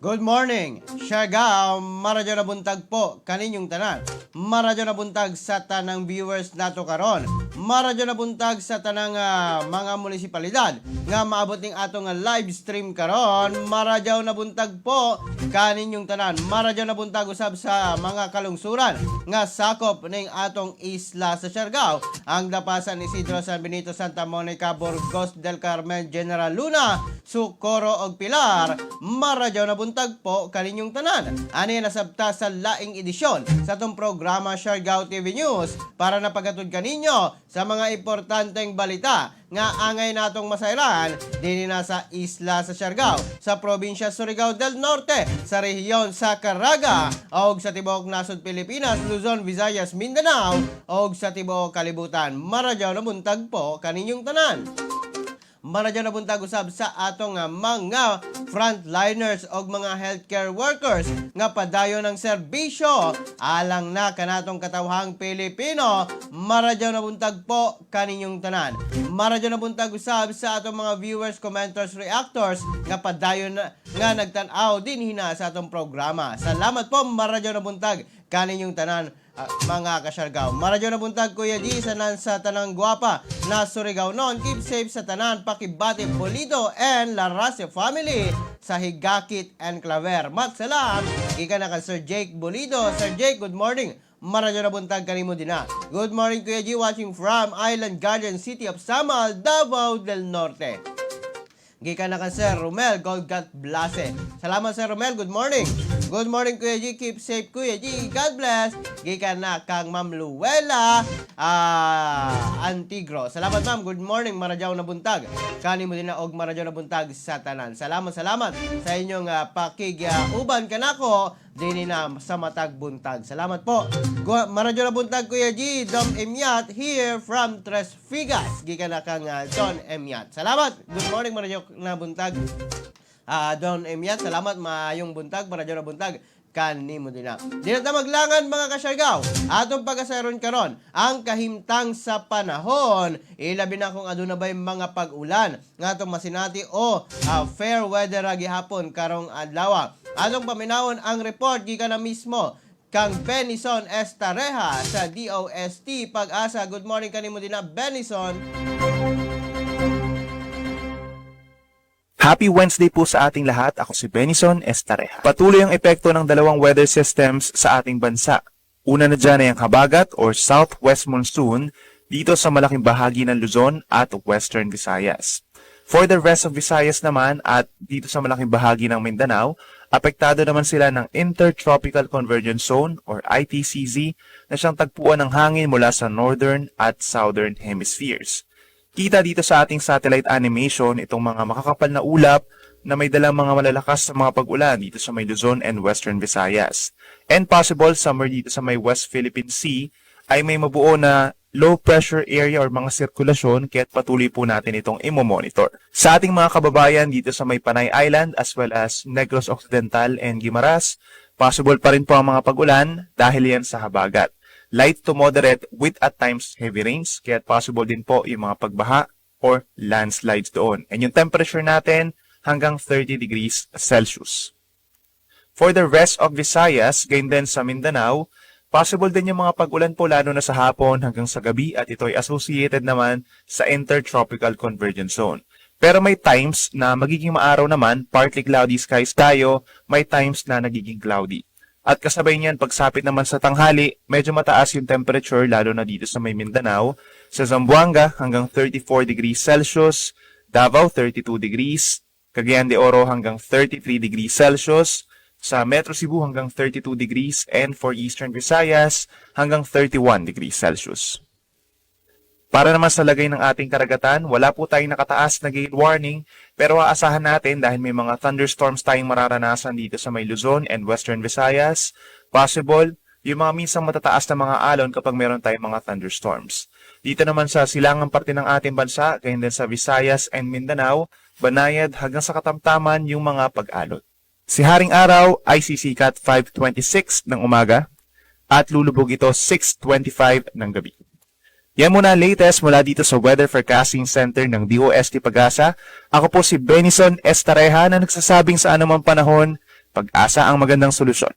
Good morning, Siargao, maradyo na buntag po kaninyong tanan. Maradyo na buntag sa tanang viewers nato karon. Maradyo na buntag sa tanang mga munisipalidad nga maabot ning atong live stream karon. Maradyo na buntag po kaninyong tanan. Maradyo na buntag usab sa mga kalungsuran nga sakop ning atong isla sa Siargao. Ang dapasan ni Isidro San Benito, Santa Monica, Burgos del Carmen, General Luna, Socorro og Pilar. Maradyo na buntag po kaninyong tanan. Ani nasabta sa laing edisyon sa atong programa Siargao TV News para napagatod kaninyo sa mga importanteng balita nga angay natong masayran dinhi na sa isla sa Siargao, sa probinsya Surigao del Norte, sa rehiyon sa Caraga, og sa tibuok nasod Pilipinas, Luzon, Visayas, Mindanao, og sa tibuok kalibutan. Maradyo na buntag po kaninyong tanan. Maradyo na buntag usab sa atong mga frontliners og mga healthcare workers nga padayon ng serbisyo alang na kanatong katawhang Pilipino. Maradyo na buntag po kaninyong tanan. Maradyo na buntag usab sa atong mga viewers, commenters, reactors nga padayon nga nagtan-aw din hina sa atong programa. Salamat po, maradyo na buntag kaninyong tanan. Mga kasyargaw, maradyo na buntag Kuya G sa tanang guwapa na Surigao noon. Keep safe sa tanan, Pakibati, Polito and Larase family sa Higakit and Claver. Magsalam, ika na ka Sir Jake Bolito. Sir Jake, good morning. Maradyo na buntag kanimo din na. Good morning Kuya G, watching from Island Garden City of Samal, Davao del Norte. Gikan na kan Sir Romel, God bless. Salamat Sir Romel, good morning. Good morning Kuya G, keep safe Kuya G, God bless. Gikan na kang Ma'am Luella Antigro. Salamat ma'am, good morning, maradyaw na buntag. Kani mo din na og maradyaw na buntag sa tanan. Salamat sa inyong pakig-uban kanako dinhi na sa matag buntag. Salamat po. Maradyaw na buntag Kuya G, Dom Emyat here from Tres Figas. Gikan na kang Don Emyat. Salamat. Good morning, maradyaw na buntag. Don Emyat, salamat, maayong buntag, maradyaw na buntag kanimo din na. Di na maglangan mga kasyargaw, atong pag-asaron karon ang kahimtang sa panahon. Ilabi na kung aduna bay mga pag-ulan nga atong masinati o fair weather gihapon karong adlaw. Atong paminawon ang report gikan na mismo kang Benison Estareha sa DOST Pag-asa. Good morning kanimo din na Benison. Happy Wednesday po sa ating lahat. Ako si Benison Estareha. Patuloy ang epekto ng dalawang weather systems sa ating bansa. Una na dyan ay ang habagat or southwest monsoon dito sa malaking bahagi ng Luzon at Western Visayas. For the rest of Visayas naman at dito sa malaking bahagi ng Mindanao, apektado naman sila ng Intertropical Convergence Zone or ITCZ na siyang tagpuan ng hangin mula sa northern at southern hemispheres. Kita dito sa ating satellite animation itong mga makakapal na ulap na may dalang mga malalakas sa mga pag-ulan dito sa may Luzon and Western Visayas. And possible summer dito sa may West Philippine Sea ay may mabuo na low pressure area or mga sirkulasyon kaya't patuloy po natin itong imomonitor. Sa ating mga kababayan dito sa may Panay Island as well as Negros Occidental and Guimaras, possible pa rin po ang mga pag-ulan dahil yan sa habagat. Light to moderate with at times heavy rains, kaya possible din po yung mga pagbaha or landslides doon. And yung temperature natin hanggang 30 degrees Celsius. For the rest of Visayas, gayon din sa Mindanao, possible din yung mga pag-ulan po lalo na sa hapon hanggang sa gabi at ito ay associated naman sa Intertropical Convergence Zone. Pero may times na magiging maaraw naman, partly cloudy skies tayo, may times na nagiging cloudy. At kasabay niyan, pagsapit naman sa tanghali, medyo mataas yung temperature lalo na dito sa may Mindanao. Sa Zamboanga hanggang 34 degrees Celsius, Davao 32 degrees, Cagayan de Oro hanggang 33 degrees Celsius, sa Metro Cebu hanggang 32 degrees, and for Eastern Visayas hanggang 31 degrees Celsius. Para naman sa lagay ng ating karagatan, wala po tayong nakataas na gale warning pero aasahan natin dahil may mga thunderstorms tayong mararanasan dito sa may Luzon and Western Visayas. Possible, yung mga minsang matataas na mga alon kapag meron tayong mga thunderstorms. Dito naman sa silangang parte ng ating bansa, gayon din sa Visayas and Mindanao, banayad hanggang sa katamtaman yung mga pag-alon. Si Haring Araw ay sisikat 5:26 ng umaga at lulubog ito 6:25 ng gabi. Yan muna latest mula dito sa Weather Forecasting Center ng DOST Pag-asa. Ako po si Benison Estareha na nagsasabing sa anumang panahon, Pag-asa ang magandang solusyon.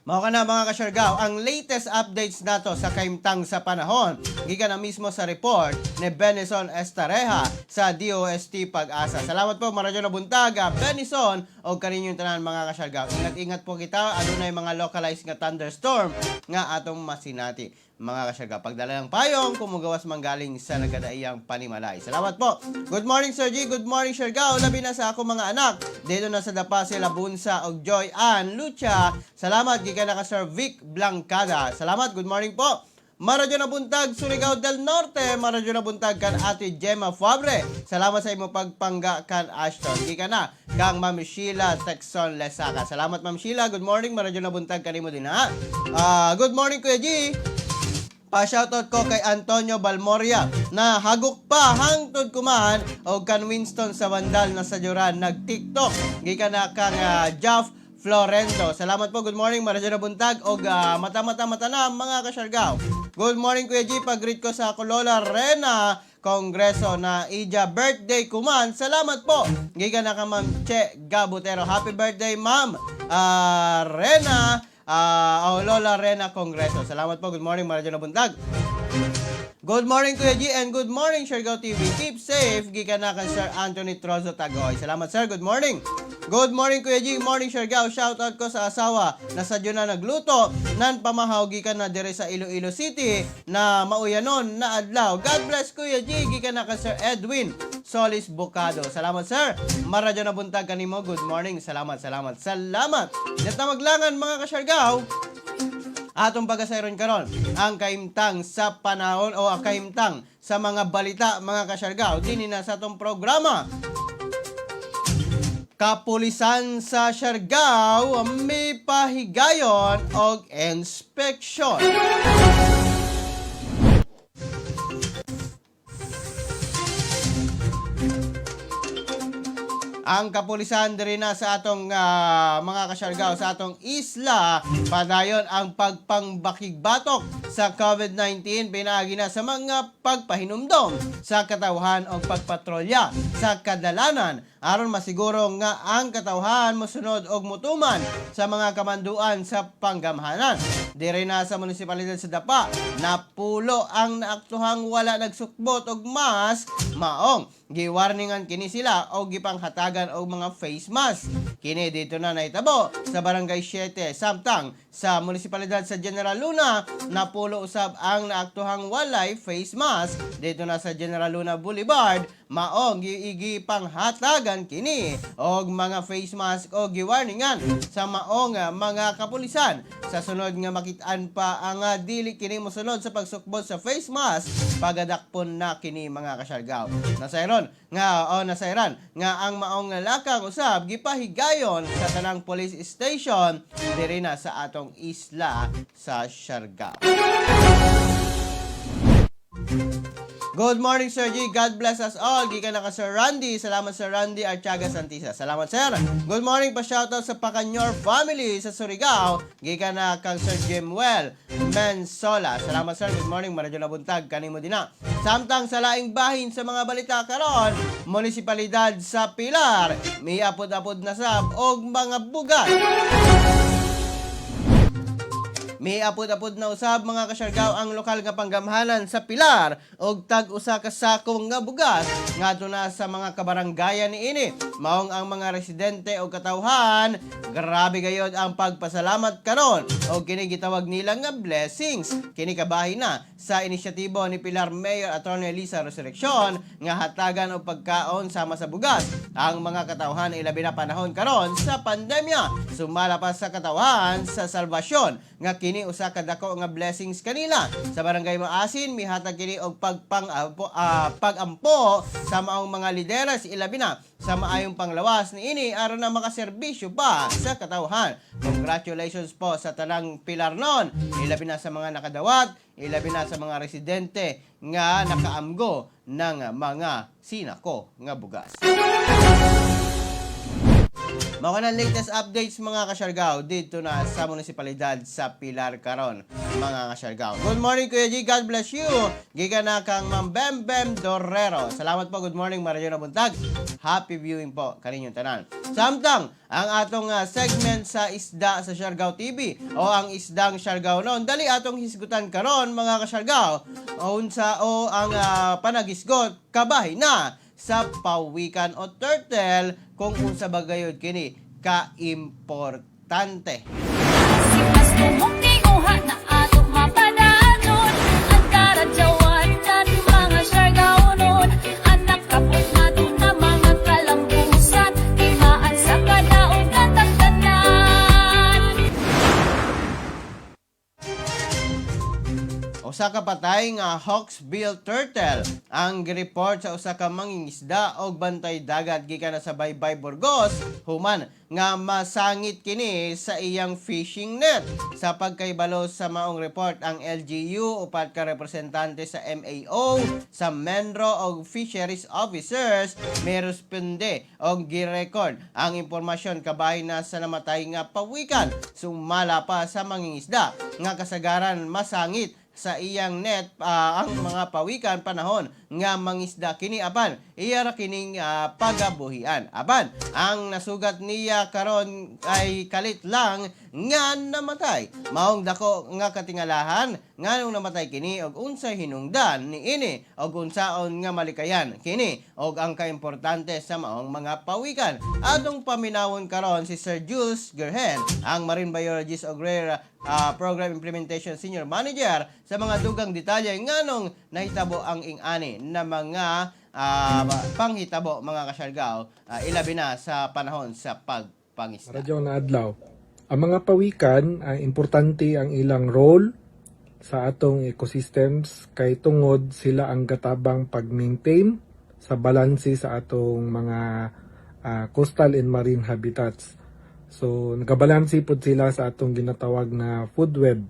Mao ka na mga kasyargaw, ang latest updates nato sa kaimtang sa panahon. Gikan na mismo sa report ni Benison Estareja sa DOST Pag-asa. Salamat po, maradyo na buntag, Benison, o kaninyong tanan mga kasyargaw. Ingat-ingat po kita, adunay mga localized nga thunderstorm nga atong masinati. Mga kasyargaw, pagdala ng payong, kumugawas manggaling sa nagadaiyang panimalay. Salamat po. Good morning, Sir G. Good morning, Siargao. Labi na sa ako mga anak. Dito na sa dapa sila Bunsa og Joy Ann Lucha. Salamat, gikan na ka Sir Vic Blancada. Salamat, good morning po. Maradyo na buntag, Surigao del Norte. Maradyo na buntag kan Ate Gemma Fabre. Salamat sa imo pagpangga kan Ashton. Gikan na kang Ma'am Sheila Texon Lesaka. Salamat, Ma'am Sheila. Good morning. Maradyo na buntag kanimo din ha. Good morning, Kuya G. Pa-shoutout ko kay Antonio Balmoria na hagok pa hangtod kumahan o kan Winston sa Vandal na sa Joran nag-TikTok. Gikan na kang Jeff Florento. Salamat po. Good morning. Maradyo na buntag o mata-mata-mata na mga kasyargaw. Good morning, Kuya G. Pag-greet ko sa Lola Rena Kongreso na ija birthday kuman. Salamat po. Gikan na ka Ma'am Che Gabutero. Happy birthday, Ma'am Rena. Lola Rena Kongreso. Salamat po. Good morning, maradyo na buntag. Good morning, Kuya G, and good morning, Siargao TV. Keep safe. Gikan na kan Sir Anthony Trozo Tagoy. Salamat, sir. Good morning. Good morning, Kuya G. Morning, Siargao. Shoutout ko sa asawa na sadyo na nagluto. Nan pamahaw gikan na dire sa Iloilo City na mauyanon na adlaw. God bless, Kuya G. Gikan na kan Sir Edwin Solis Bocado. Salamat, sir. Maradyo na buntag kanimo. Good morning. Salamat. Dito na maglangan, mga kasyargaw. Atong pag-asayron karon ang kaimtang sa panahon o ang kaimtang sa mga balita, mga kasyargaw. Dini na sa atong programa. Kapulisan sa Siargao may pahigayon og inspeksyon. Ang kapulisan diri na sa atong mga kasyargaw sa atong isla padayon ang pagpangbakigbatok sa COVID-19 pinaagi na sa mga pagpahinumdom sa katawhan o pagpatrolya sa kadalanan aron masiguro nga ang katawhan mosunod og mutuman sa mga kamanduan sa panggamhanan. Diri na sa munisipalidad sa Dapa napulo ang naaktuhang wala nagsukbot og mask maong giwarningan kini sila o gipanghatagan og mga face mask. Kini dito na naitabo sa Barangay 7 samtang sa munisipalidad sa General Luna napulo usab ang naaktuhang walay face mask dito na sa General Luna Boulevard maong gipanghatagan kini og mga face mask o giwarningan sa maong mga kapulisan sa sunod nga makitaan pa ang dili kini mosunod sa pagsukbot sa face mask pagadakpon na kini mga kasyargaw. Nasayron nga ang maong lakang usab gipahigayon sa tanang police station diri na sa atong isla sa Siargao. Good morning, Sir G. God bless us all. Gikan na ka Sir Randy. Salamat, Sir Randy Archaga Santisa. Salamat, sir. Good morning pa shoutout sa Pacanyor family sa Surigao. Gikan na kang Sir Jimwell Mensola. Salamat, sir. Good morning. Maradyo na buntag. Kanimo din na. Samtang sa laing bahin sa mga balita karon, munisipalidad sa Pilar, may apod-apod na sab og mga bugat. May apod-apod na usab mga kasyargaw ang lokal nga panggamhanan sa Pilar og tag-usa ka sakong nga bugas ngadto na sa mga kabaranggayan niini. Maong ang mga residente o katawhan, grabe gayod ang pagpasalamat karon og kini gitawag nila nga blessings. Kini kabahin na sa inisyatibo ni Pilar Mayor Attorney Lisa Resurrection nga hatagan og pagkaon sama sa bugas ang mga katawhan ilabi na panahon karon sa pandemya. Sumala pa sa katawhan sa salbasyon nga kini usa ka dako nga blessings kanila sa barangay Maasin mihatag kini og pagampo sa maong mga lideres ilabi na sa maayong panglawas niini aron na makaserbisyo pa sa katawhan. Congratulations po sa tanang Pilarnon ilabi na sa mga nakadawat, ilabi na sa mga residente nga nakaamgo ng mga sinako nga bugas. Mao na latest updates mga kasyargaw dito na sa munisipalidad sa Pilar karon mga kasyargaw. Good morning Kuya G, God bless you. Giga na kang Ma'am Bem Bem Dorrero. Salamat po, good morning Maradyo na buntag. Happy viewing po kaninyong tanan. Samtang ang atong segment sa Isda sa Siargao TV o ang Isdang Siargao noon, dali atong hisgutan karon mga kasyargao unsa o ang panagisgot kabahin na sa pawikan o turtle kung unsa bagayod kini ka-importante. Sipas tumong na atong mapadanon ang karadyawan ng mga Siargaonon. Anak kapot nato na mga kalambusan, timaan sa kadaog na tagtanan. Usa ka patay nga hawksbill turtle ang gireport sa usa ka mangingisda og bantay dagat gikan sa Baybay, Burgos human nga masangit kini sa iyang fishing net. Sa pagkaibalo sa maong report ang LGU upat ka representante sa MAO sa Menro og Fisheries Officers may responde og girecord ang impormasyon kabahin na sa namatay nga pawikan sumala pa sa mangingisda nga kasagaran masangit sa iyang net ang mga pawikan panahon nga mangisda kini apan iya ra kining pagabuhian. Apan ang nasugat niya karon ay kalit lang nga namatay. Maong dako nga katingalahan nganong namatay kini og unsay hinungdan niini og unsaon nga malikayan kini og ang kaimportante sa maong mga pawikan. Atong paminawon karon si Sir Jules Gerhen, ang Marine Biologist og Rare Program Implementation Senior Manager sa mga dugang detalye nganong nahitabo ang ing-ani na mga panghitabo mga kasyargao ilabi na sa panahon sa pagpangisda. Radyo na adlaw. Ang mga pawikan, importante ang ilang role sa atong ecosystems kay tungod sila ang gatabang pag-maintain sa balanse sa atong mga coastal and marine habitats. So, nagabalansi po sila sa atong ginatawag na food web.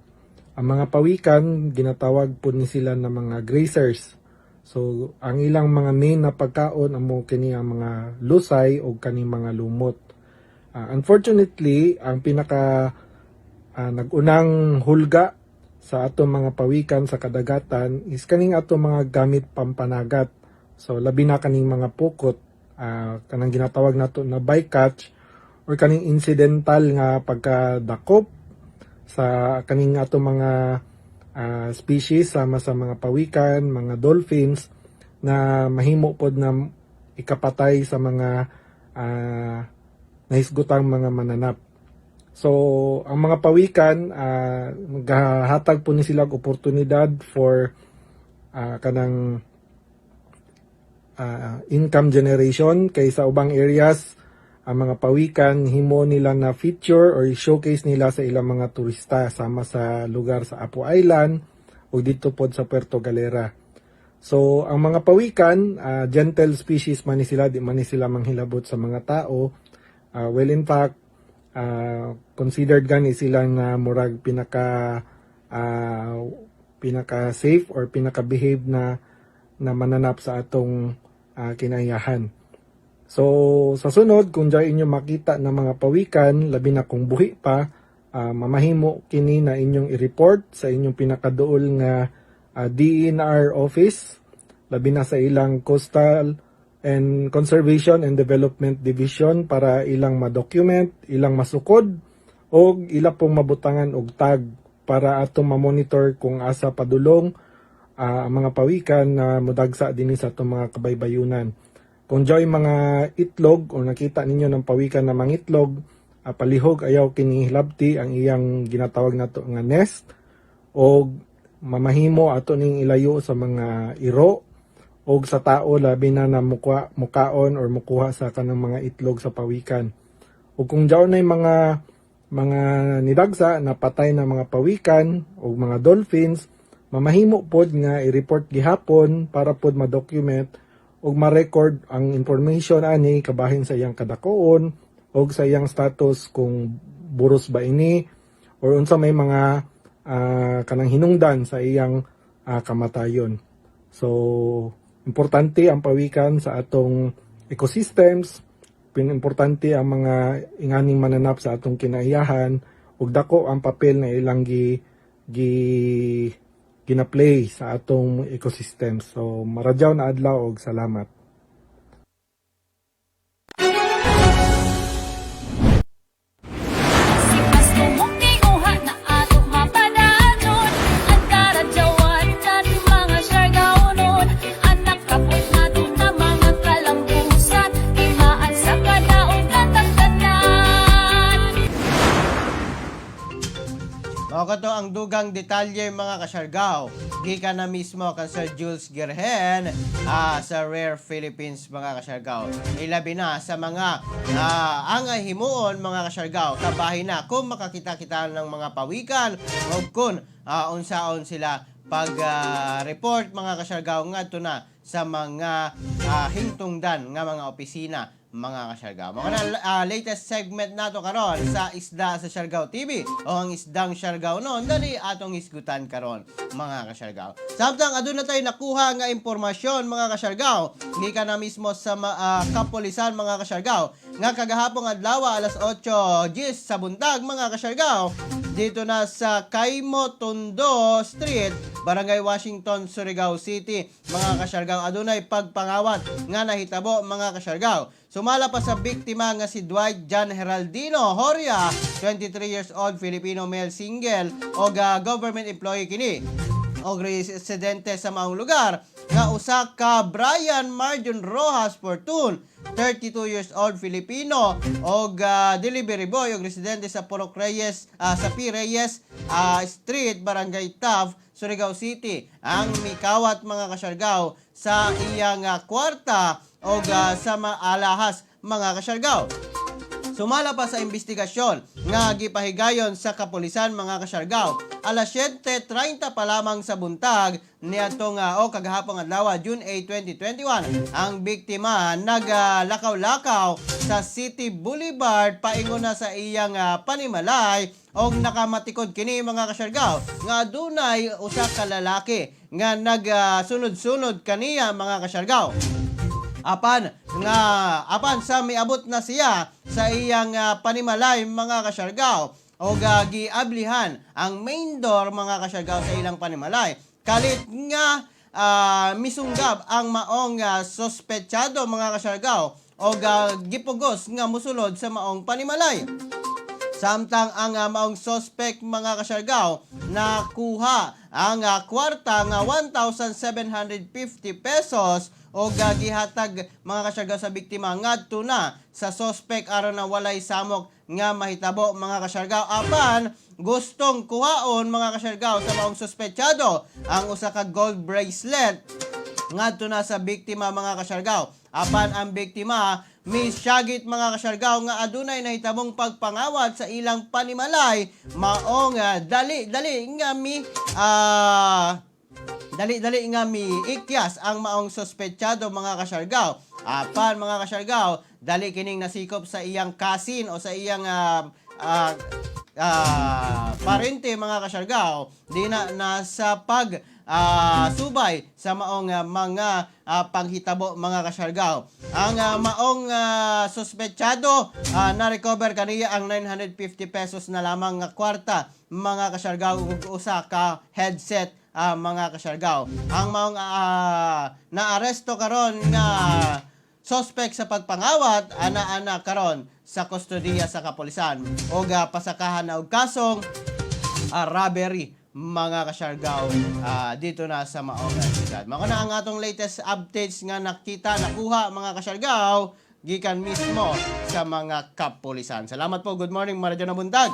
Ang mga pawikan, ginatawag po ni sila na mga grazers. So, ang ilang mga main na pagkaon amo kini ang mga lusay o kaning mga lumot. Unfortunately, ang pinaka nagunang hulga sa atong mga pawikan sa kadagatan is kaning atong mga gamit pampanagat. So, labi na kaning mga pukot, kanang ginatawag nato na bycatch or kaning incidental nga pagkadakop sa kaning atong mga species sama sa mga pawikan, mga dolphins na mahimo pod na ikapatay sa mga nahisgutang mga mananap. So, ang mga pawikan maghahatag po ni sila og oportunidad for kanang income generation kay sa ubang areas ang mga pawikan himo nila na feature or showcase nila sa ilang mga turista sama sa lugar sa Apo Island o dito pod sa Puerto Galera. So ang mga pawikan gentle species man ni sila, di man ni sila manghilabot sa mga tao. Well in fact considered gani sila na murag pinaka safe or pinaka behave na mananap sa atong kinayahan. So, sa sunod, kung dyan inyo makita na mga pawikan, labi na kung buhi pa, mamahimo kini na inyong i-report sa inyong pinakaduol nga DENR office, labi na sa ilang Coastal and Conservation and Development Division para ilang ma-document, ilang masukod, o ila pong mabutangan og tag para atong ma-monitor kung asa padulong ang mga pawikan na mudagsa din sa atong mga kabaybayunan. Kung joy mga itlog o nakita ninyo ng pawikan na mangitlog, palihog ayaw kini labti ang iyang ginatawag nato nga nest o mamahimo ato ning ilayo sa mga iro o sa tao labi na mukaon or mukuha sa kanang mga itlog sa pawikan. O kung joy na mga nidagsa na patay na mga pawikan o mga dolphins, mamahimo pod nga i-report gihapon para pod ma-document ug ma-record ang information ani kabahin sa iyang kadakoon ug sa iyang status kung buros ba ini or unsa may mga kanang hinungdan sa iyang kamatayon. So importante ang pawikan sa atong ecosystems Pinimportante ang mga inganing mananap sa atong kinaiyahan ug dako ang papel na ilang gina-play sa atong ecosystem. So maradyaw na adlaw og salamat. Sipas tumong tinguha na atong mapadanon ang karadyawan nan mga Siargaonon anak kapot nato na mga kalambusan timaan sa kadaog natagtanan. Mao ko to ang dugang detalye mga kasyargaw. Gikan na mismo kan Sir Jules Girhen sa Rare Philippines mga kasyargaw. Ilabi na sa mga angay himuon mga kasyargaw. Kabahin na kung makakita-kita ng mga pawikan o kung unsaon sila pag-report mga kasyargaw ngadto na sa mga hingtungdan nga mga opisina mga kasyargaw. Mga latest segment nato karon sa Isda sa Siargao TV o ang Isdang Siargao noon dali atong isgutan karon mga kasyargaw. Samtang aduna tayo nakuha nga impormasyon mga kasyargaw gikan na mismo sa kapulisan mga kasyargaw nga kagahapon adlaw alas 8:10 sa buntag mga kasyargaw dito na sa Caimo Tondo Street, Barangay Washington, Surigao City mga kasyargaw adunay pagpangawat nga nahitabo mga kasyargaw. Sumala pa sa biktima nga si Dwight John Heraldino Horia, 23 years old, Filipino male single o government employee kini o residente sa maong lugar nga usa ka Brian Marjon Rojas Fortun, 32 years old, Filipino o delivery boy o residente sa Purok Reyes sa P. Reyes Street, Barangay Taft, Surigao City ang mikawat mga kasyargaw sa iyang kwarta o sa alahas mga kasyargaw. Sumala pa sa investigasyon nga gipahigayon sa kapulisan mga kasyargaw. Alas 7:30 pa lamang sa buntag niadtong kagahapon adlaw June 8, 2021 ang biktima naglakaw-lakaw sa City Boulevard paingon na sa iyang panimalay og nakamatikod kini mga kasyargaw nga dunay usa ka lalaki nga nagsunod-sunod kaniya mga kasyargaw. Apan sa miabot na siya sa iyang panimalay mga kasyargaw o giablihan ang main door mga kasyargaw sa ilang panimalay. Kalit nga misunggab ang maong sospechado mga kasyargaw o gipugos nga musulod sa maong panimalay. Samtang ang maong suspect mga kasyargaw nakuha ang kwarta nga 1,750 pesos o gihatag mga kasyargaw sa biktima ngadto na sa suspect aron na walay samok nga mahitabo mga kasyargaw. Apan gustong kuhaon mga kasyargaw sa maong suspechado ang usa ka gold bracelet ngadto na sa biktima mga kasyargaw. Apan ang biktima misyagit mga kasyargaw nga adunay nahitabong pagpangawat sa ilang panimalay maong dali nga mi ikyas ang maong sospechado mga kasyargaw. Apan mga kasyargaw dali kining nasikop sa iyang kasin o sa iyang parente mga kasyargaw di na nasa subay sa maong mga panghitabo mga kasyargaw. Ang maong suspechado na-recover kaniya ang 950 pesos na lamang nga kwarta mga kasyargaw ug usa ka headset mga kasyargaw. Ang maong naaresto karon nga suspect sa pagpangawat ana karon sa kustodiya sa kapulisan o pasakahan na og kasong robbery mga kasyargaw dito na sa maong siyudad. Mao na ang atong latest updates nga nakuha mga kasyargaw gikan mismo sa mga kapulisan. Salamat po. Good morning Maradyo na buntag.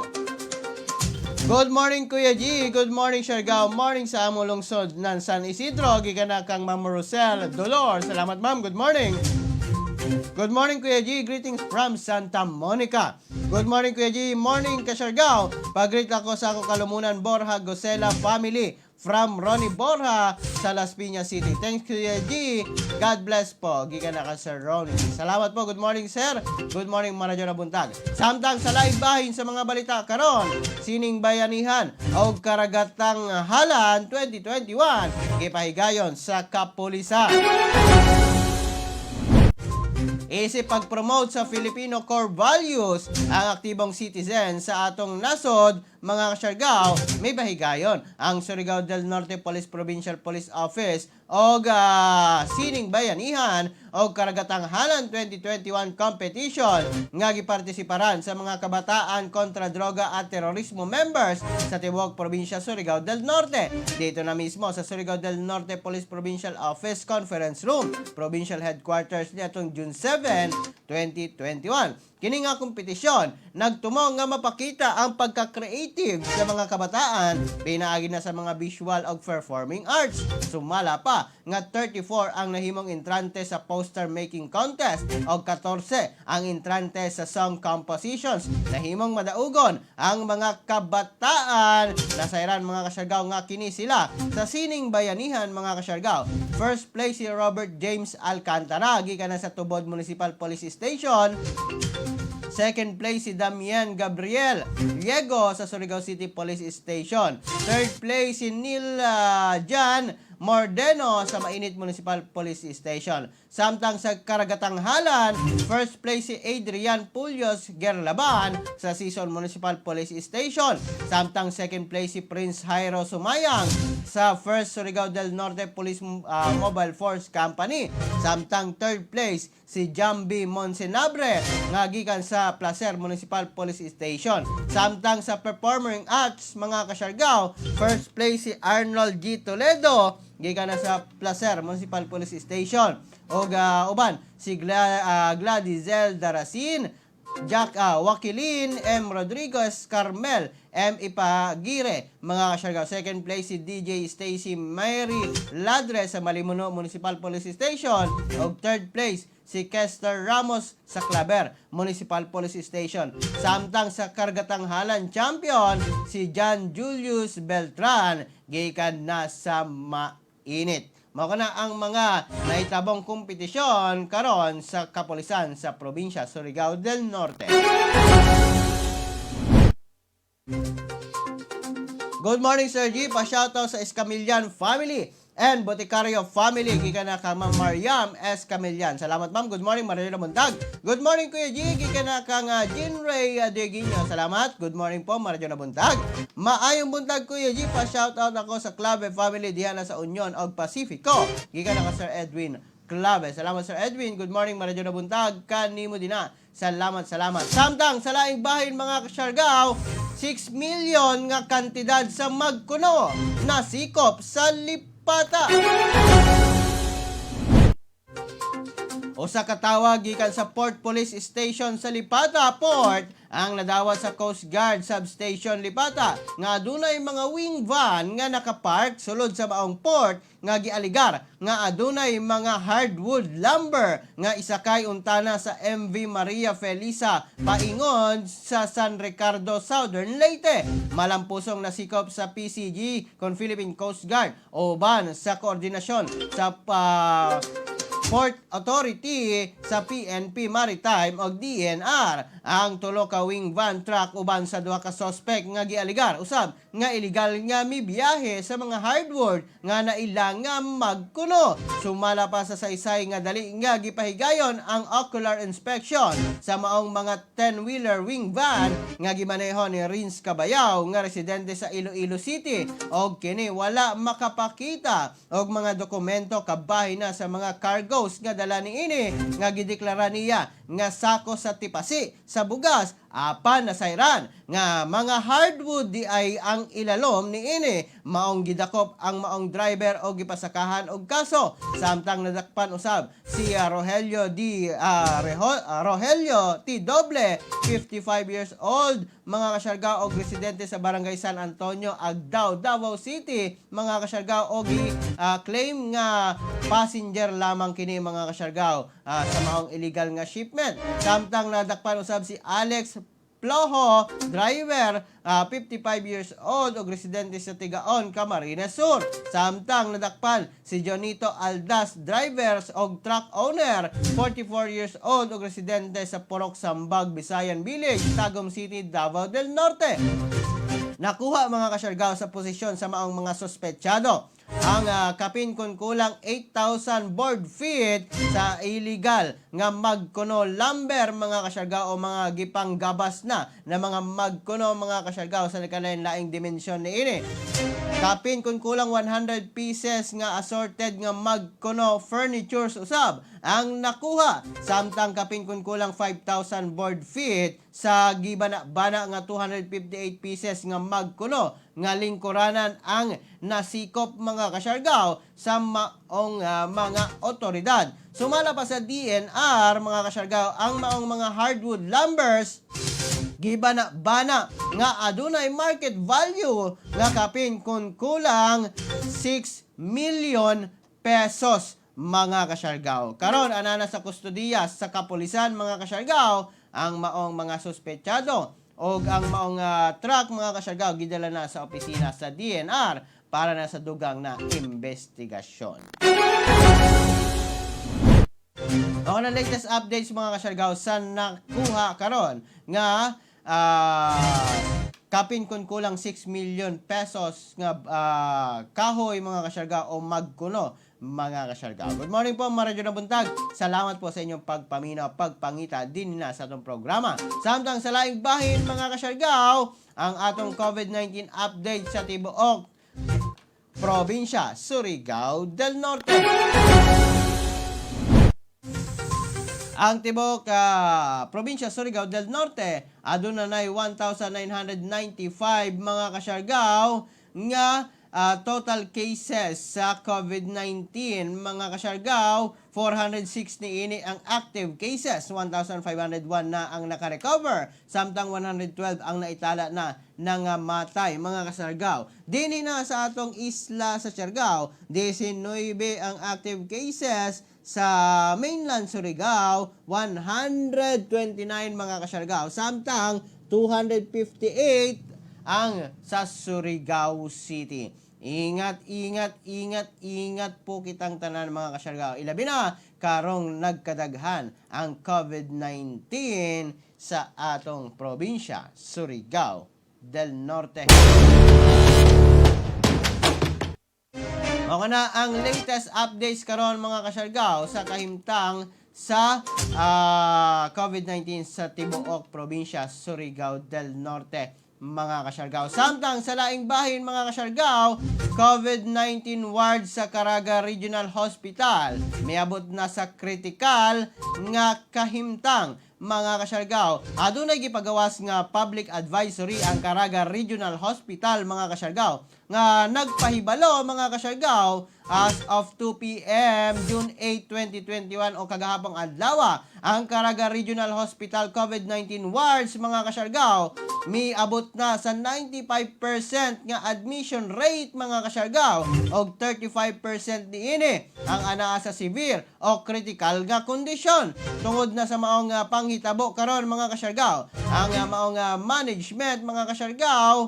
Good morning Kuya G. Good morning Siargao. Morning sa among lungsod ng San Isidro gikan na kang Ma'am Rosel Dolor. Salamat ma'am. Good morning. Good morning Kuya G. Greetings from Santa Monica. Good morning Kuya G. Morning ka Siargao. Pag-greet ako sa akong kalumunan Borja Gosela family from Ronnie Borja sa Las Piñas City. Thanks Kuya G. God bless po. Gikan na ka Sir Ronnie. Salamat po. Good morning sir. Good morning Maradyo na buntag. Samtang sa live bahin sa mga balita karon, sining bayanihan o karagatang halan 2021 gipahigayon sa kapulisan. isip pag-promote sa Filipino core values ang aktibong citizen sa atong nasod, mga kasyargaw, may bahigayon ang Surigao del Norte Police Provincial Police Office o Sining Bayanihan o Karagatang Halan 2021 competition nga gipartisiparan sa mga kabataan kontra droga at terorismo members sa tibuok probinsya Surigao del Norte. Dito na mismo sa Surigao del Norte Police Provincial Office Conference Room, Provincial Headquarters nitong June 7, 2021. Kini nga kompetisyon, nagtumong nga mapakita ang pagka-creative sa mga kabataan, pinaagi na sa mga visual o performing arts. Sumala pa nga 34 ang nahimong entrante sa poster making contest o 14 ang entrante sa song compositions. Nahimong madaugon ang mga kabataan. Nasairan mga kasyargaw nga kini sila sa Sining Bayanihan mga kasyargaw. First place si Robert James Alcantara, gikan na sa Tubod Municipal Police Station. Second place si Damian Gabriel Liego sa Surigao City Police Station. Third place si Neil Jan Mordeno sa Mainit Municipal Police Station. Samtang sa Karagatang Halan, first place si Adrian Pulios Gerlaban sa Sison Municipal Police Station. Samtang second place si Prince Jairo Sumayang sa First Surigao del Norte Police Mobile Force Company. Samtang third place si Jambi Monsenabre nga gikan sa Placer Municipal Police Station. Samtang sa Performing Arts mga kasyargaw, first place si Arnold G. Toledo gikan na sa Placer Municipal Police Station. O uban si Gladizel Darasin, Jack Wakilin M. Rodriguez Carmel M. Ipagire mga kasyargaw. Second place si DJ Stacy Mary Ladre sa Malimuno Municipal Police Station. O third place si Kester Ramos sa Claver Municipal Police Station. Samtang sa Karagatang Halan champion si John Julius Beltran gikan na sa Mainit. Mao na ang mga naitabong kompetisyon karon sa kapulisan sa probinsya Surigao del Norte. Good morning Sir G, pa-shoutout sa Escamillan family and Boticario family, gikan na ka Ma'am Mariam S. Camillan. Salamat ma'am. Good morning Marilyn Montag. Good morning Kuya G, gikan na kang Jean Ray Deguinho. Salamat. Good morning po Marilyn Montag. Maayong buntag Kuya G, pa-shoutout ako sa Clave family diha na sa Union og Pacifico. Gikan na ka Sir Edwin Clave. Salamat Sir Edwin. Good morning Marilyn Montag. Kanimo din na. Salamat. Samtang sa laing bahin mga kasyargaw, 6 million nga kantidad sa magkuno nasikop sa lipata. Usa ka tawag gikan sa Port Police Station sa Lipata Port ang nadawat sa Coast Guard Substation Lipata nga adunay mga wing van nga nakapark sulod sa maong port nga gialigar nga adunay mga hardwood lumber nga isakay untana sa MV Maria Felisa paingon sa San Ricardo, Southern Leyte. Malampusong nasikop sa PCG kon Philippine Coast Guard uban sa koordinasyon sa Port Authority sa PNP Maritime o DNR ang tulo ka wing van truck uban sa duha ka suspect nga gialigar usab nga illegal nga mibiyahe sa mga hardwood nga naila nga magkuno. Sumala pa sa saysay nga dali nga gipahigayon ang ocular inspection sa maong mga 10-wheeler wing van nga gimaneho ni Rins Cabayaw nga residente sa Iloilo City og kini wala makapakita og mga dokumento kabahin na sa mga cargo nga dala ni ini nga gideklara niya nga sako sa tipasi sa bugas apan nasayran nga mga hardwood di ay ang ilalom ni ini maong gidakop ang maong driver o gipasakahan og kaso. Samtang nadakpan usab si Rogelio T. Doble 55 years old mga kasyargaw og residente sa Barangay San Antonio, Agdao, Davao City mga kasyargaw og claim nga passenger lamang kini mga kasyargaw sa maong illegal nga shipment. Samtang nadakpan usab si Alex Ploho, driver, 55 years old og residente sa Tigaon, Camarines Sur. Samtang nadakpan si Jonito Aldas, driver og truck owner, 44 years old og residente sa Purok Sambag, Visayan Village, Tagum City, Davao del Norte. Nakuha mga kasyargaw sa posisyon sa maong mga suspetsyado. ang kapin kun kulang 8,000 board feet sa illegal nga magkuno lumber mga kasyargaw o mga gipang gabas na mga magkuno mga kasyargaw sa laing dimensyon ni ini. Kapin kun kulang 100 pieces nga assorted nga magkuno furnitures usab ang nakuha, samtang kapin kun kulang 5,000 board feet sa gibana-bana nga 258 pieces nga magkuno nga lingkuranan ang nasikop mga kasyargaw sa maong mga otoridad. Sumala pa sa DNR mga kasyargaw ang maong mga hardwood lumbers gibana-bana nga adunay market value nga kapin kun kulang 6 million pesos mga kasyargaw. Karon anana sa kustodiya sa kapulisan mga kasyargaw ang maong mga suspetsado o ang maong truck mga kasyargaw gidala na sa opisina sa DNR para na sa dugang na investigasyon. Ako na latest updates mga kasyargaw sa nakuha karon nga kapin kun kulang 6 million pesos nga kahoy mga kasyargaw o magkuno mga kasyargaw. Good morning po mga radyo na buntag. Salamat po sa inyong pagpaminaw, pagpangita din na sa atong programa. Samtang sa laing bahin mga kasyargaw, ang atong COVID-19 update sa tibuok probinsya Surigao del Norte. Ang tibok probinsya Surigao del Norte aduna nay 1,995 mga kasyargaw nga total cases sa COVID-19 mga kasyargaw. 406 ni ini ang active cases, 1,501 na ang naka-recover, samtang 112 ang naitala na nangamatay mga kasyargaw. Dinhi na sa atong isla sa Siargao, 19 ang active cases. Sa mainland Surigao, 129 mga kasyargaw, samtang 258 ang sa Surigao City. Ingat po kitang tanan mga kasyargaw. Ilabi na karong nagkadaghan ang COVID-19 sa atong probinsya Surigao del Norte. Okay na ang latest updates karon mga kasyargaw sa kahimtang sa COVID-19 sa tibuok probinsya Surigao del Norte mga kasyargaw. Samtang sa laing bahin mga kasyargaw, COVID-19 ward sa Caraga Regional Hospital miabot na sa critical nga kahimtang mga kasyargaw. Adunay gipagawas nga public advisory ang Caraga Regional Hospital mga kasyargaw nga nagpahibalo mga kasyargaw as of 2 p.m. June 8, 2021 o kagahapong adlaw ang Caraga Regional Hospital COVID-19 wards mga kasyargaw miabot na sa 95% nga admission rate mga kasyargaw og 35% niini ang anaa sa severe o critical nga kondisyon tungod na sa maong panghitabo karon mga kasyargaw. Ang maong management mga kasyargaw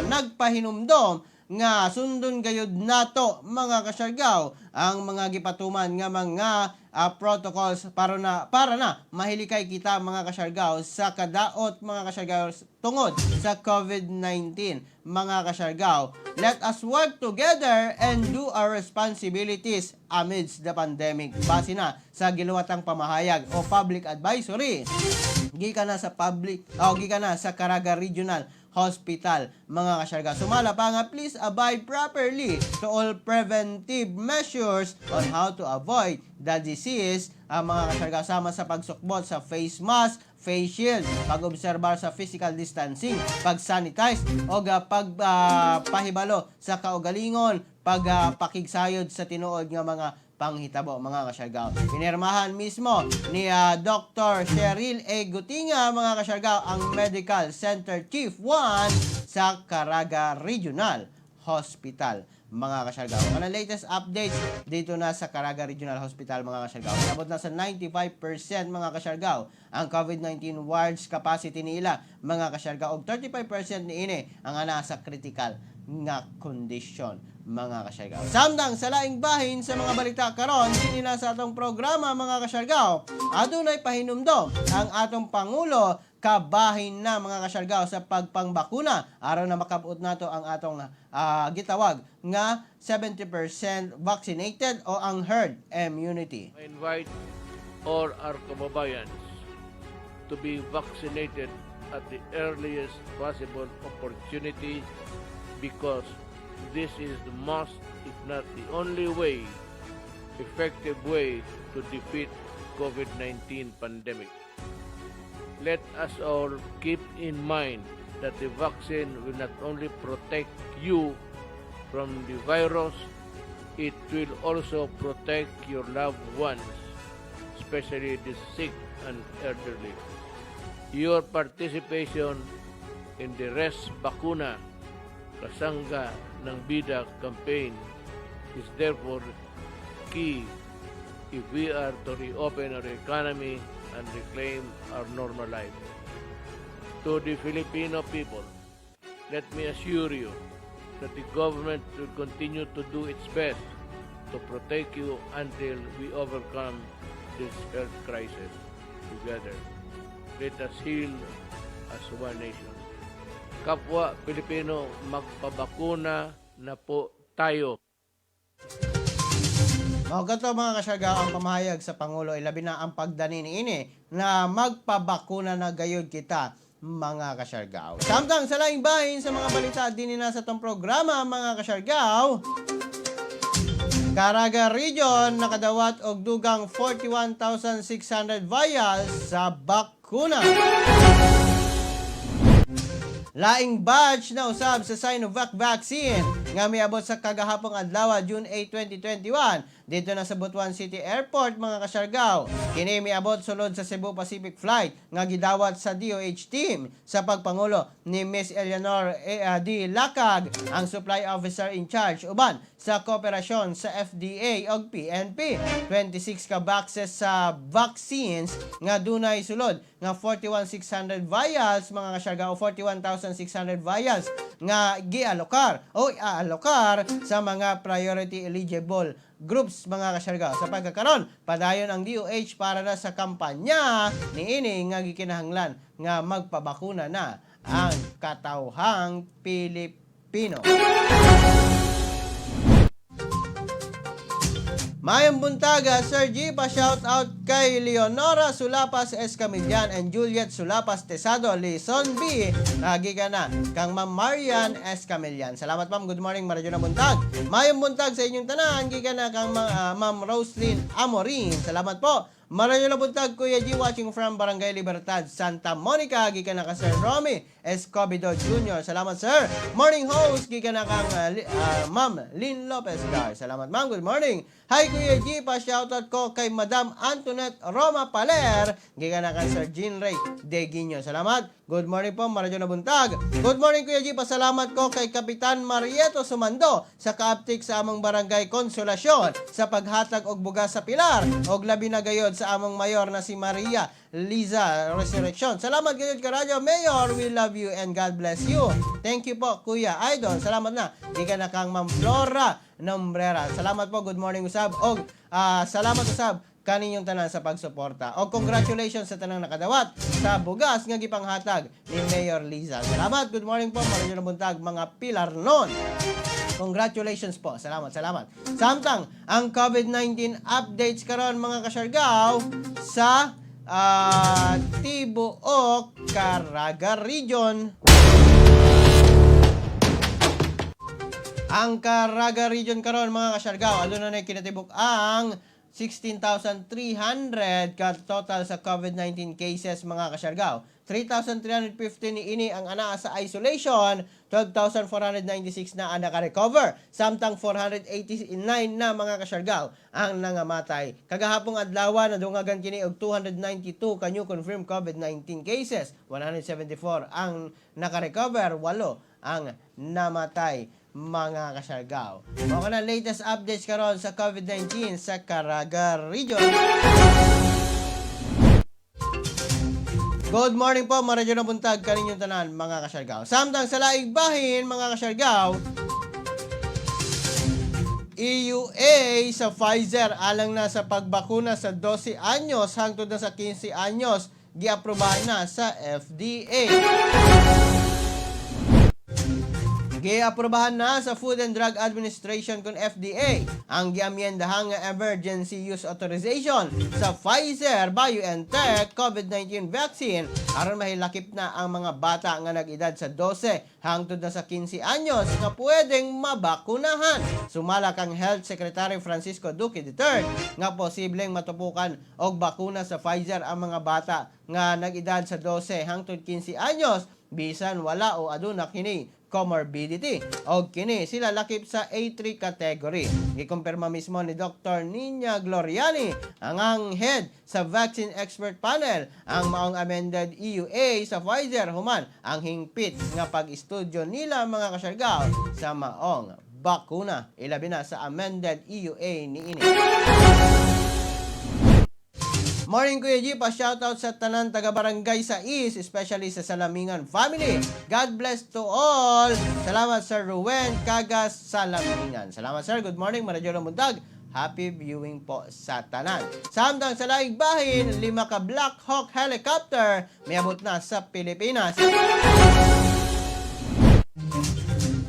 nagpahinumdom nga sundon gayud nato mga kasyargaw ang mga gipatuman nga mga protocols para na mahilikay kita mga kasyargaw sa kadaot mga kasyargaw tungod sa COVID-19 mga kasyargaw. Let us work together and do our responsibilities amidst the pandemic. Base na sa giluwatang pamahayag o public advisory gikan na sa Caraga Regional Hospital mga kasyargaw. Sumala pa nga, please abide properly to all preventive measures on how to avoid the disease mga kasyargaw, sama sa pagsukbot sa face mask, face shield, pag-obserbar sa physical distancing, pag-sanitize o pagpahibalo sa kaugalingon, pagpakigsayod sa tinuod nga mga panghitabo mga kasyargaw. Pinirmahan mismo ni Dr. Cheryl A. Gutinga mga kasyargaw, ang Medical Center Chief 1 sa Caraga Regional Hospital mga kasyargaw. Ang latest updates dito na sa Caraga Regional Hospital mga kasyargaw. Inabot na sa 95% mga kasyargaw ang COVID-19 wards capacity nila mga kasyargaw og 35% niini ang ana sa critical nga kondisyon mga kasyargaw. Samtang sa laing bahin sa mga balita karon dinhi na sa atong programa mga kasyargaw, adunay pahinumdom ang atong pangulo kabahin na mga kasyargaw sa pagpangbakuna aron na makabuot nato ang atong gitawag nga 70% vaccinated o ang herd immunity. I invite all our kababayans to be vaccinated at the earliest possible opportunity because this is the most, if not the only way, effective way to defeat COVID-19 pandemic. Let us all keep in mind that the vaccine will not only protect you from the virus, it will also protect your loved ones, especially the sick and elderly. Your participation in the Res Bakuna Kasangga ng Bida campaign is therefore key if we are to reopen our economy and reclaim our normal life. To the Filipino people, let me assure you that the government will continue to do its best to protect you until we overcome this health crisis together. Let us heal as one nation. Kapwa Pilipino, magpabakuna na po tayo. Maugato mga kasyargaw ang pamahayag sa Pangulo ilabi na ang pagdani niini na magpabakuna na gayud kita mga kasyargaw. Samtang sa laing bahin sa mga balita din na sa tong programa mga kasyargaw, Caraga Region nakadawat og dugang 41,600 vials sa bakuna. Laing batch na usab sa Sinovac vaccine nga miabot sa kagahapong adlaw June 8, 2021 dito na sa Butuan City Airport mga kasyargaw. Kini miabot sulod sa Cebu Pacific flight nga gidawat sa DOH team sa pagpangulo ni Miss Eleanor D. Lacag, ang supply officer in charge uban sa kooperasyon sa FDA ug PNP. 26 ka boxes sa vaccines nga dunay sulod nga 41,600 vials mga kasyargaw, 41,600 vials nga gialokar o aalokar sa mga priority eligible groups mga kasyargaw. Sa pagkakaron, padayon ang DOH para na sa kampanya niini nga gikinahanglan nga magpabakuna na ang katawhang Pilipino. Mayong buntaga, Sir G, pa-shout out kay Leonora Sulapas Escamillan and Juliet Sulapas Tesado, Lison B. Lagi ka na, kang Ma'am Marian Escamillan. Salamat ma'am, good morning, Maradyo na buntag. Mayong buntag sa inyong tanan, giga na kang Ma'am Roslyn Amorin. Salamat po. Maradyo na buntag, Kuya G, watching from Barangay Libertad, Santa Monica. Giga na ka Sir Romy Escobedo Jr. Salamat sir. Morning host, giga na kang Ma'am Lynn Lopez Gar. Salamat ma'am, good morning. Hi Kuya G, pa-shoutout ko kay Madam Antoinette Roma Paler. Giga na kang Sir Jean Ray Deguinho. Salamat. Good morning po, Maradyo na buntag. Good morning Kuya G, pasalamat ko kay Kapitan Marieto Sumando sa kaaptik sa among Barangay Konsolasyon sa paghatag og bugas sa pilar og labi na gayod sa among mayor na si Maria Liza Resurrection. Salamat gayud ka radyo Mayor, we love you and God bless you. Thank you po Kuya Idol. Salamat na. Giga na kang Ma'am Flora Nombrera. Salamat po, good morning usab og salamat usab kaninyong tanan sa pagsuporta. O congratulations sa tanang nakadawat sa bugas nga gipanghatag ni Mayor Liza. Salamat, good morning po, Maradyo na buntag mga pilar nun. Congratulations po. Salamat, salamat. Samtang ang COVID-19 updates karon mga kasyargaw sa Tibuok, Caraga Region. Ang Caraga Region karon mga kasyargaw, aduna na kinatibuk ang 16,300 ka total sa COVID-19 cases mga kasyargaw. 3,315 ni ini ang anaa sa isolation, 12,496 na ang naka-recover, samtang 489 na mga kasyargaw ang nangamatay. Kagahapong adlaw na dungagan kini og 292 ka new confirmed COVID-19 cases, 174 ang naka-recover, 8 ang namatay mga kasyargaw. Mga na latest updates karon sa COVID-19 sa Caraga Region. Good morning po, Maradyo na buntag kaninyong tanan mga kasyargaw. Samtang sa laing bahin mga kasyargaw, EUA sa Pfizer alang na sa pagbakuna sa 12 anyos hangtod na sa 15 anyos giaprobahan na sa FDA. Giaprobahan na sa Food and Drug Administration kun FDA ang giamyendahang emergency use authorization sa Pfizer BioNTech COVID-19 vaccine aron mahilakip na ang mga bata nga nag-edad sa 12 hangtod na sa 15 anyos nga pwedeng mabakunahan. Sumala kang Health Secretary Francisco Duque III nga posibleng matupukan og bakuna sa Pfizer ang mga bata nga nag-edad sa 12 hangtod 15 anyos bisan wala o aduna kini comorbidity o kini sila lakip sa A3 category. Ikumpirma mismo ni Dr. Nina Gloriani, ang head sa Vaccine Expert Panel, ang maong amended EUA sa Pfizer human ang hingpit nga pag-estudyo nila mga kasyargaw sa maong bakuna. Ilabi na sa amended EUA ni ini. Morning Kuya G, pa-shoutout sa tanan taga-barangay sa East, especially sa Salamingan family. God bless to all. Salamat Sir Ruwen Cagas Salamingan. Salamat Sir, good morning, Maradyo Buntag. Happy viewing po sa tanan. Samtang sa laing bahin, 5 ka Black Hawk helicopter may abot na sa Pilipinas.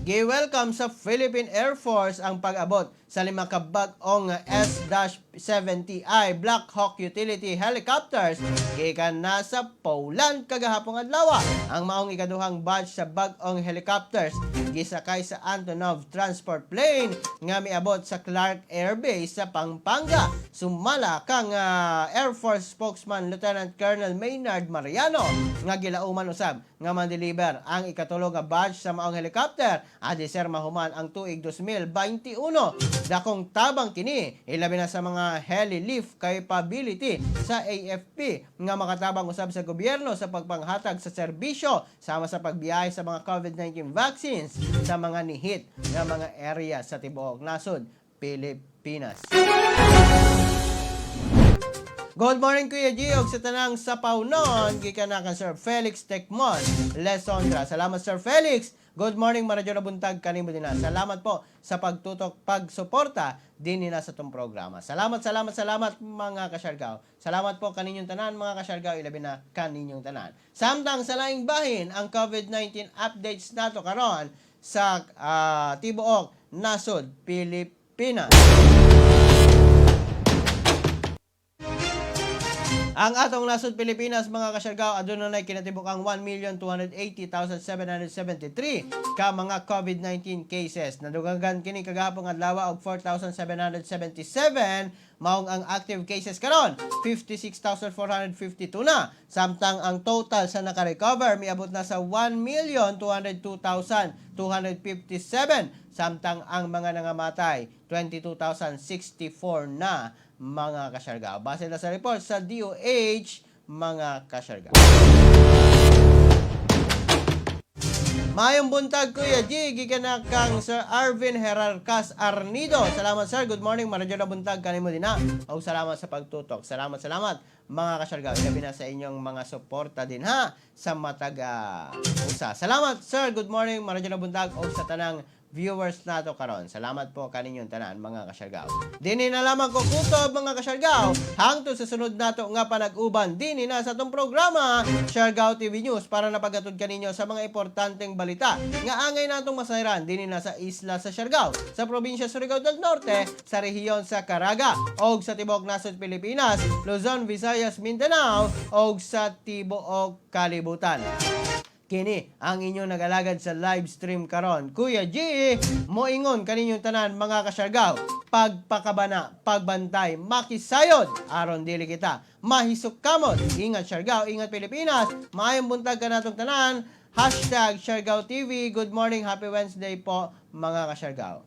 Gi-welcome sa Philippine Air Force ang pag-abot sa 5 ka bag-ong S-70I Black Hawk utility helicopters gikan na sa Poland kagahapong adlaw. Ang maong ikaduhang batch sa bag-ong helicopters gisakay sa Antonov transport plane nga miabot sa Clark Air Base sa Pampanga. Sumala kang Air Force spokesman Lieutenant Colonel Maynard Mariano nga gilauman usab nga man-deliver ang ikatulong nga batch sa maong helicopter adi sir mahuman ang tuig 2021. Dakong tabang kini ilabi na sa mga heli lift capability sa AFP nga makatabang usab sa gobyerno sa pagpanghatag sa serbisyo sama sa pagbiyahe sa mga COVID-19 vaccines sa mga nihit nga mga area sa tibuok nasod Pilipinas. Good morning Kuya G, og sa tanang sapaw nun gikan na kan Sir Felix Tecmon Lesondra. Salamat Sir Felix. Good morning Maradyo Buntag kanimo din na. Salamat po sa pagtutok, pagsuporta din nila sa tong programa. Salamat mga kasyargaw. Salamat po kaninyong tanan mga kasyargaw, ilabi na kaninyong tanan. Samtang sa laing bahin ang COVID-19 updates nato karon sa tibuok nasod Pilipinas. Ang atong nasod Pilipinas mga kasyargaw adunay kinatibuk ang 1,280,773 ka mga COVID-19 cases. Nadugangan kini kagahapon adlaw og 4,777 maong ang active cases karon 56,452 na. Samtang ang total sa naka-recover miabot na sa 1,202,257. Samtang ang mga nangamatay 22,064 na mga kasyargaw. Base na sa report sa DOH, mga kasyargaw. Mayong buntag Kuya G, gikan na kang Sir Arvin Herarcas Arnido. Salamat Sir, good morning, maradyo na buntag kanimo din na. O salamat sa pagtutok. Salamat mga kasyargaw. Ilabi na sa inyong mga suporta din ha sa mataga usa. Salamat Sir, good morning, maradyo na buntag o sa tanang viewers nato karon. Salamat po kaninyong tanan mga kasyargaw. Dini na lamang ko kutob mga kasyargaw. Hangtod sa sunod nato nga panag-uban dini na sa tong programa Siargao TV News para napagatod kaninyo sa mga importanteng balita nga angay natong masayran dini na sa isla sa Siargao, sa probinsya Surigao del Norte, sa rehiyon sa Caraga og sa tibuok nasod Pilipinas, Luzon, Visayas, Mindanao og sa tibuok kalibutan. Kini ang inyong nagalagad sa live stream karon. Kuya G, moingon kaninyong tanan mga kasyargaw, pagpakabana, pagbantay, makisayod, aron dili kita mahisuk kamot. Ingat Siargao, ingat Pilipinas. Maayong buntag ka natong tanan. #Siargao TV. Good morning, happy Wednesday po mga kasyargaw.